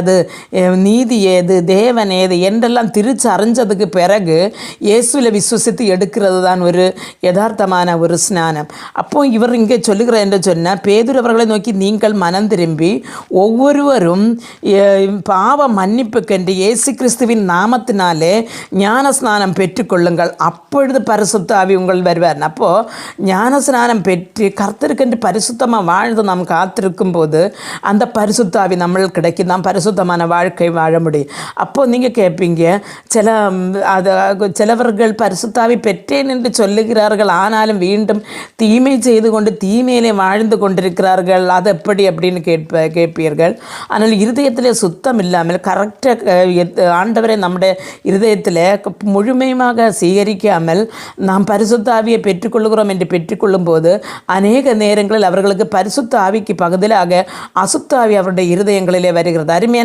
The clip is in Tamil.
அது நீதி ஏது, தேவன் ஏது என்றெல்லாம் திரிச்சு அறிஞ்சதுக்கு பிறகு இயேசுவில் விசுவசித்து எடுக்கிறது தான் ஒரு யதார்த்தமான ஒரு ஸ்நானம். அப்போ இவர் இங்கே சொல்லுகிற என்று சொன்னால், பேதுரு அவர்களை நோக்கி நீங்கள் மனம் திரும்பி ஒவ்வொருவரும் பாவ மன்னிப்புக்கென்று இயேசு கிறிஸ்துவின் நாமத்தினாலே ஞான ஸ்நானம் பெற்றுக்கொள்ளுங்கள், அப்பொழுது பரிசுத்த ஆவி உங்கள் வருவார். அப்போது ஞான ஸ்நானம் பெற்று கர்த்தருக்கென்று பரிசுத்தமாக வாழ்ந்து நாம் காத்திருக்கும் போது அந்த பரிசுத்த ஆவி நம்மளுக்கு கிடைக்கும், நாம் பரிசுத்தமான வாழ்க்கை வாழ முடியும். அப்போது நீங்கள் கேட்பீங்க, சிலவர்கள் பரிசுத்தாவி பெற்றேன் என்று சொல்லுகிறார்கள், ஆனாலும் மீண்டும் தீமை செய்து கொண்டு தீமையிலே வாழ்ந்து கொண்டிருக்கிறார்கள், அது எப்படி அப்படின்னு கேட்பீர்கள். ஆனால் இருதயத்திலே சுத்தம் இல்லாமல் கரெக்டாக ஆண்டவரை நம்முடைய இருதயத்தில் முழுமையாக சீகரிக்காமல் நாம் பரிசுத்தாவியை பெற்றுக்கொள்கிறோம் என்று பெற்றுக்கொள்ளும் போது அநேக நேரங்களில் அவர்களுக்கு பரிசுத்த ஆவிக்கு பதிலாக அசுத்த ஆவி அவருடைய இருதயங்களிலே வருகிறது. அருமையான